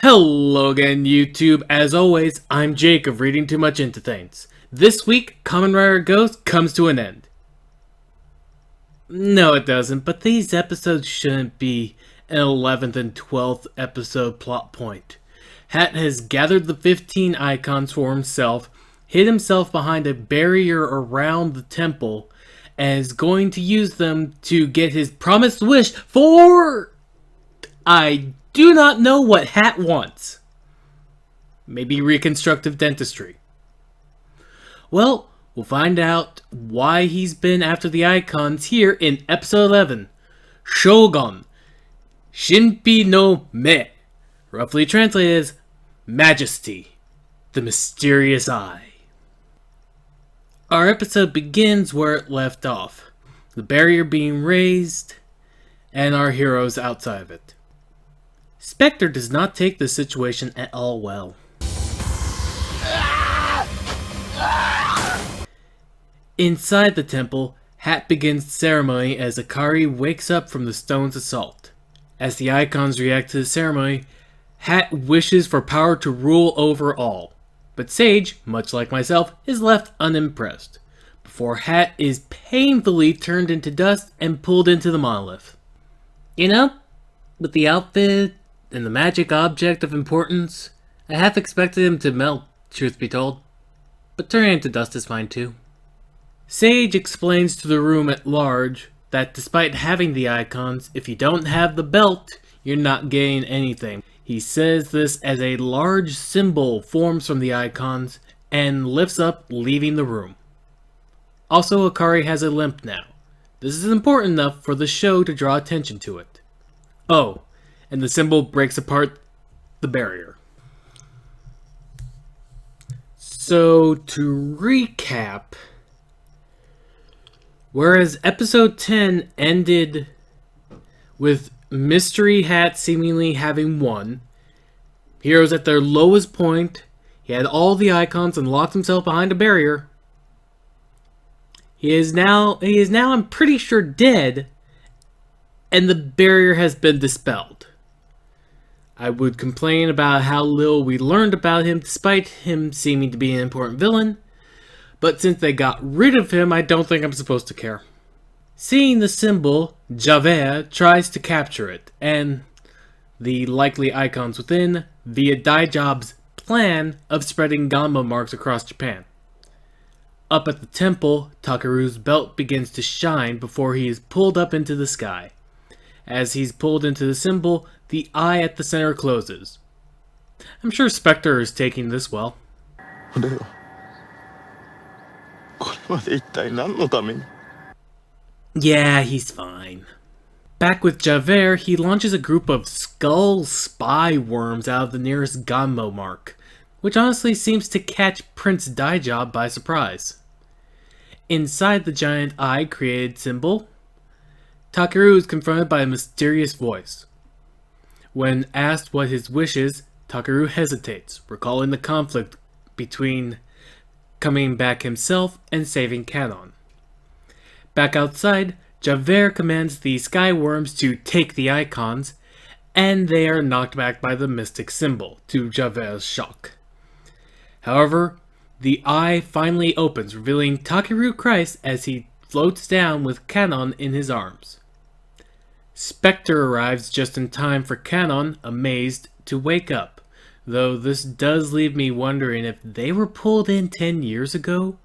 Hello again, YouTube. As always, I'm Jake of Reading Too Much Into Things. This week, Kamen Rider Ghost comes to an end. No, it doesn't, but these episodes shouldn't be an 11th and 12th episode plot point. Hat has gathered the 15 icons for himself, hid himself behind a barrier around the temple, and is going to use them to get his promised wish for... I do not know what Hat wants. Maybe reconstructive dentistry. Well, we'll find out why he's been after the icons here in episode 11. Shogun. Shinpi no Me. Roughly translated as Majesty. The Mysterious Eye. Our episode begins where it left off. The barrier being raised, and our heroes outside of it. Spectre does not take the situation at all well. Inside the temple, Hat begins the ceremony as Akari wakes up from the stone's assault. As the icons react to the ceremony, Hat wishes for power to rule over all. But Sage, much like myself, is left unimpressed, before Hat is painfully turned into dust and pulled into the monolith. You know, with the outfit and the magic object of importance, I half expected him to melt, truth be told. But turning into dust is fine too. Sage explains to the room at large that despite having the icons, if you don't have the belt, you're not getting anything. He says this as a large symbol forms from the icons and lifts up, leaving the room. Also, Akari has a limp now. This is important enough for the show to draw attention to it. Oh, and the symbol breaks apart the barrier. So, to recap, whereas episode 10 ended with Mystery Hat seemingly having won, heroes at their lowest point, he had all the icons and locked himself behind a barrier. He is now, I'm pretty sure, dead, and the barrier has been dispelled. I would complain about how little we learned about him despite him seeming to be an important villain, but since they got rid of him, I don't think I'm supposed to care. Seeing the symbol, Javert tries to capture it, and the likely icons within via Daijob's plan of spreading Ganma marks across Japan. Up at the temple, Takeru's belt begins to shine before he is pulled up into the sky. As he's pulled into the symbol, the eye at the center closes. I'm sure Spectre is taking this well. Yeah, he's fine. Back with Javert, he launches a group of skull spy worms out of the nearest Ganmo mark, which honestly seems to catch Prince Daijob by surprise. Inside the giant eye-created symbol, Takeru is confronted by a mysterious voice. When asked what his wish is, Takeru hesitates, recalling the conflict between coming back himself and saving Kanon. Back outside, Javert commands the Skyworms to take the icons, and they are knocked back by the mystic symbol, to Javert's shock. However, the eye finally opens, revealing Takeru Christ as he floats down with Kanon in his arms. Spectre arrives just in time for Kanon, amazed, to wake up, though this does leave me wondering if they were pulled in 10 years ago.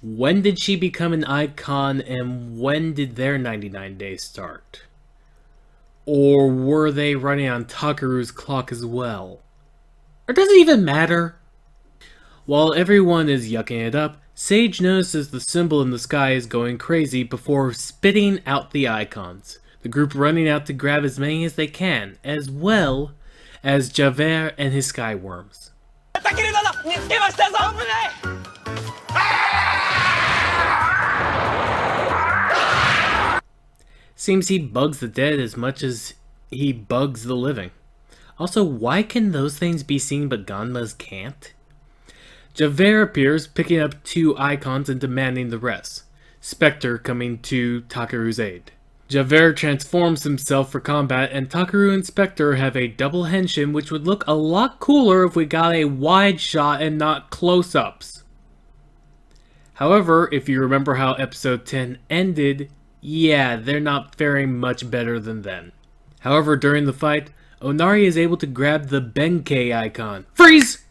When did she become an icon, and when did their 99 days start? Or were they running on Takeru's clock as well? Or does it even matter? While everyone is yucking it up, Sage notices the symbol in the sky is going crazy before spitting out the icons. The group running out to grab as many as they can, as well as Javert and his Skyworms. Seems he bugs the dead as much as he bugs the living. Also, why can those things be seen but Ganmas can't? Javert appears, picking up 2 icons and demanding the rest, Spectre coming to Takeru's aid. Javert transforms himself for combat, and Takaru and Spectre have a double henshin, which would look a lot cooler if we got a wide shot and not close-ups. However, if you remember how episode 10 ended, yeah, they're not faring much better than then. However, during the fight, Onari is able to grab the Benkei icon. Freeze!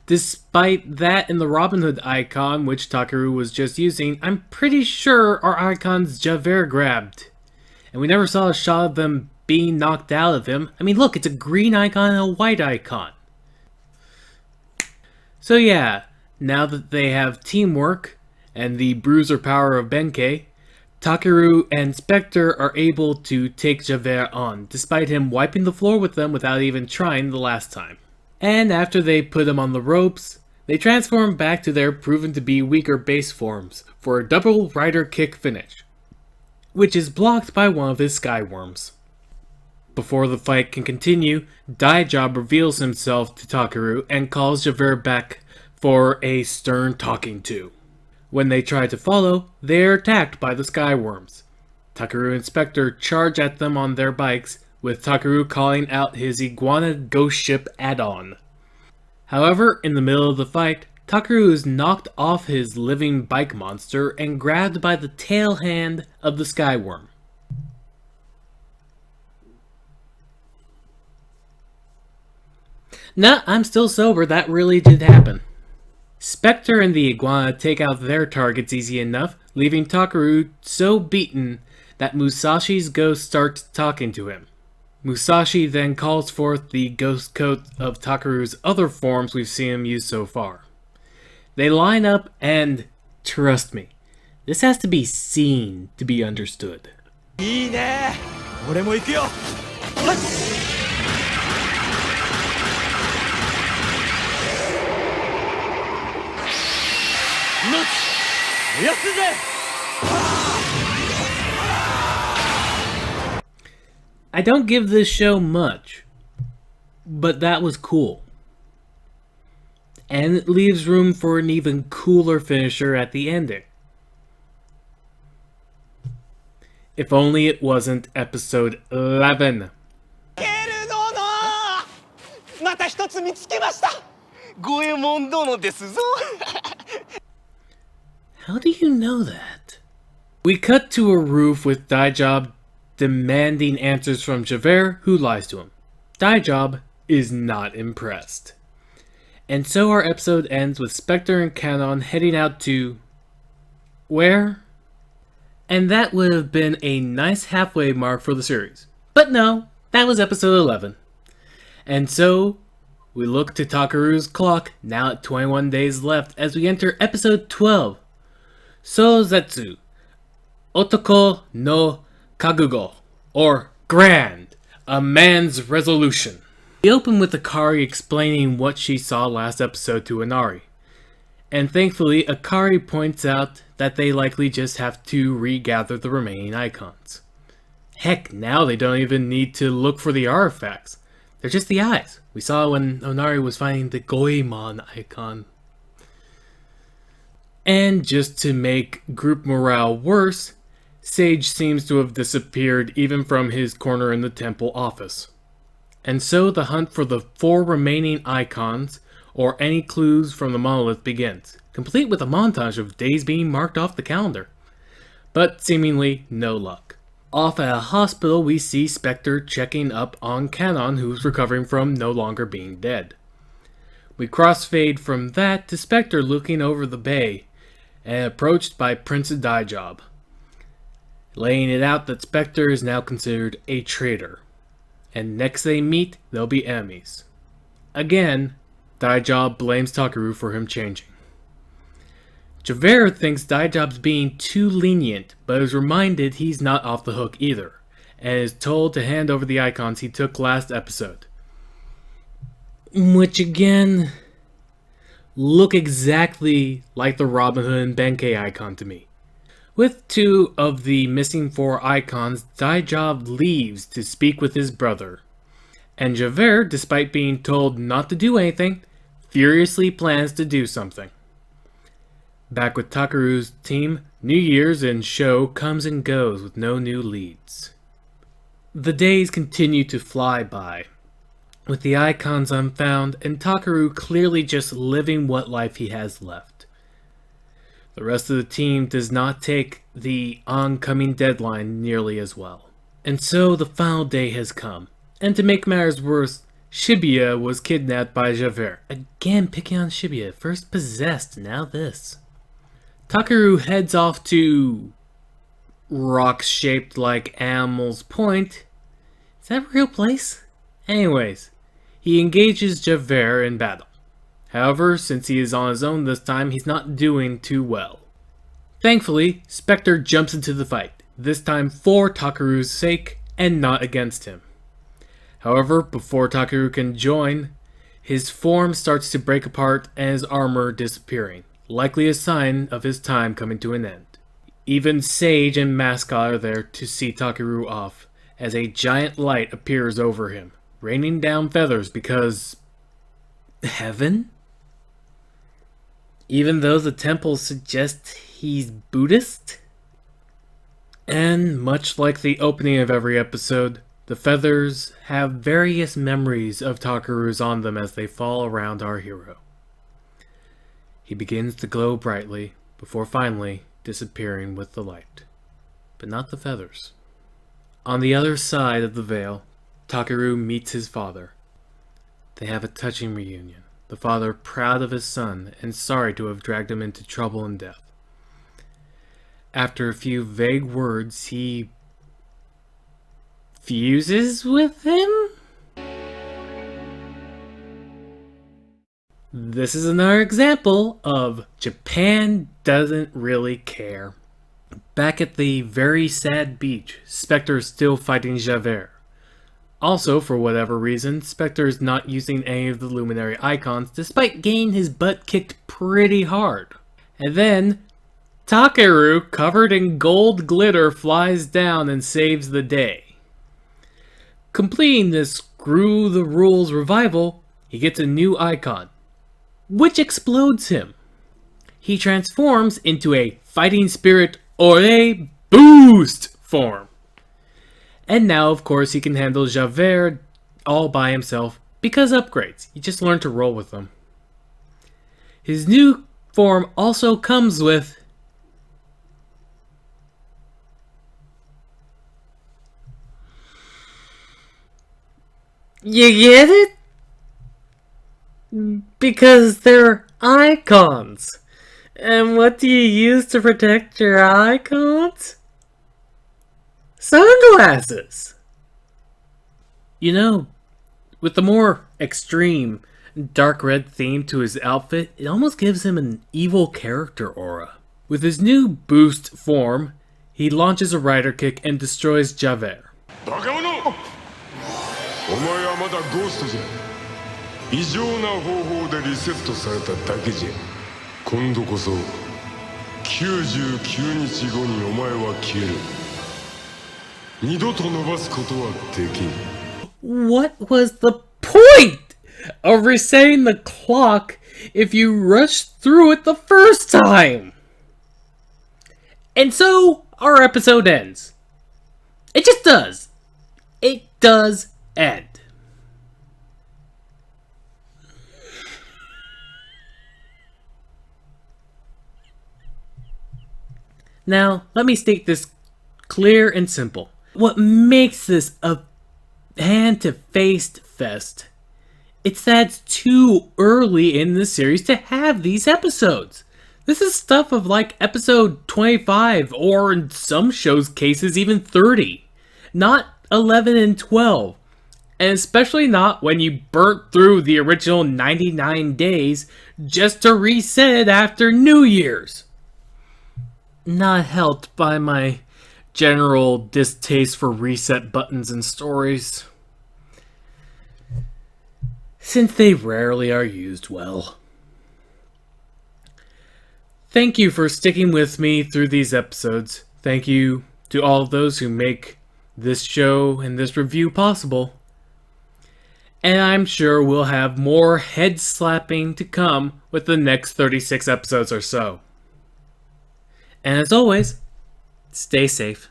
Despite that and the Robin Hood icon, which Takaru was just using, I'm pretty sure our icons Javert grabbed. And we never saw a shot of them being knocked out of him. I mean, look, it's a green icon and a white icon. So yeah, now that they have teamwork and the bruiser power of Benkei, Takaru and Spectre are able to take Javert on, despite him wiping the floor with them without even trying the last time. And after they put him on the ropes, they transform back to their proven to be weaker base forms for a double rider kick finish, which is blocked by one of his skyworms. Before the fight can continue, Daijob reveals himself to Takaru and calls Javert back for a stern talking to. When they try to follow, they are attacked by the skyworms. Takaru and Spectre charge at them on their bikes, with Takaru calling out his Iguana Ghost Ship add-on. However, in the middle of the fight, Takaru is knocked off his living bike monster and grabbed by the tail hand of the skyworm. Nah, I'm still sober, that really did happen. Spectre and the Iguana take out their targets easy enough, leaving Takaru so beaten that Musashi's ghost starts talking to him. Musashi then calls forth the ghost coat of Takaru's other forms we've seen him use so far. They line up and, trust me, this has to be seen to be understood. I don't give this show much, but that was cool. And it leaves room for an even cooler finisher at the ending. If only it wasn't episode 11. How do you know that? We cut to a roof with Daijob demanding answers from Javert, who lies to him. Daijob is not impressed. And so our episode ends with Spectre and Kamen heading out to... where? And that would have been a nice halfway mark for the series. But no, that was episode 11. And so, we look to Takaru's clock, now at 21 days left, as we enter episode 12. Sozetsu, Otoko no Kagugo, or Grand, a man's resolution. We open with Akari explaining what she saw last episode to Inari. And thankfully, Akari points out that they likely just have to regather the remaining icons. Heck, now they don't even need to look for the artifacts. They're just the eyes we saw when Onari was finding the Goemon icon. And just to make group morale worse, Sage seems to have disappeared even from his corner in the temple office. And so the hunt for the 4 remaining icons, or any clues from the monolith, begins, complete with a montage of days being marked off the calendar. But seemingly no luck. Off at a hospital, we see Spectre checking up on Kamen, who's recovering from no longer being dead. We crossfade from that to Spectre looking over the bay, and approached by Prince Daijob, laying it out that Spectre is now considered a traitor, and next they meet, they'll be enemies. Again, Daijob blames Takaru for him changing. Javert thinks Daijob's being too lenient, but is reminded he's not off the hook either, and is told to hand over the icons he took last episode. Which again, look exactly like the Robin Hood and Benkei icon to me. With 2 of the missing 4 icons, Daijob leaves to speak with his brother. And Javert, despite being told not to do anything, furiously plans to do something. Back with Takaru's team, New Year's and show comes and goes with no new leads. The days continue to fly by, with the icons unfound and Takeru clearly just living what life he has left. The rest of the team does not take the oncoming deadline nearly as well. And so the final day has come, and to make matters worse, Shibuya was kidnapped by Javert. Again picking on Shibuya, first possessed, now this. Takeru heads off to rocks shaped like Animals Point. Is that a real place? Anyways, he engages Javert in battle. However, since he is on his own this time, he's not doing too well. Thankfully, Spectre jumps into the fight, this time for Takeru's sake and not against him. However, before Takeru can join, his form starts to break apart and his armor disappearing, likely a sign of his time coming to an end. Even Sage and Mascot are there to see Takeru off, as a giant light appears over him, raining down feathers because... heaven? Even though the temple suggests he's Buddhist? And much like the opening of every episode, the feathers have various memories of Takeru's on them as they fall around our hero. He begins to glow brightly, before finally disappearing with the light. But not the feathers. On the other side of the veil, Takeru meets his father. They have a touching reunion, the father proud of his son and sorry to have dragged him into trouble and death. After a few vague words, he fuses with him? This is another example of Japan doesn't really care. Back at the very sad beach, Spectre is still fighting Javert. Also, for whatever reason, Spectre is not using any of the luminary icons despite getting his butt kicked pretty hard. And then, Takeru, covered in gold glitter, flies down and saves the day. Completing this Screw the Rules revival, he gets a new icon, which explodes him. He transforms into a fighting spirit or a boost form. And now, of course, he can handle Javert all by himself because upgrades. You just learn to roll with them. His new form also comes with you get it? Because they're icons. And what do you use to protect your icons? Sunglasses! You know, with the more extreme dark red theme to his outfit, it almost gives him an evil character aura. With his new boost form, he launches a rider kick and destroys Javert. お前はまだゴーストじゃ異常な方法でリセットされただけじゃ今度こそ99日後にお前は消える二度と伸ばすことはできん What was the point of resetting the clock if you rushed through it the first time? And so our episode ends. It just does. It does end. Now, let me state this clear and simple. What makes this a hand-to-face fest? It's that it's too early in the series to have these episodes. This is stuff of like episode 25, or in some shows' cases even 30. Not 11 and 12. And especially not when you burnt through the original 99 days just to reset it after New Year's. Not helped by my general distaste for reset buttons and stories, since they rarely are used well. Thank you for sticking with me through these episodes. Thank you to all of those who make this show and this review possible. And I'm sure we'll have more head slapping to come with the next 36 episodes or so. And as always, stay safe.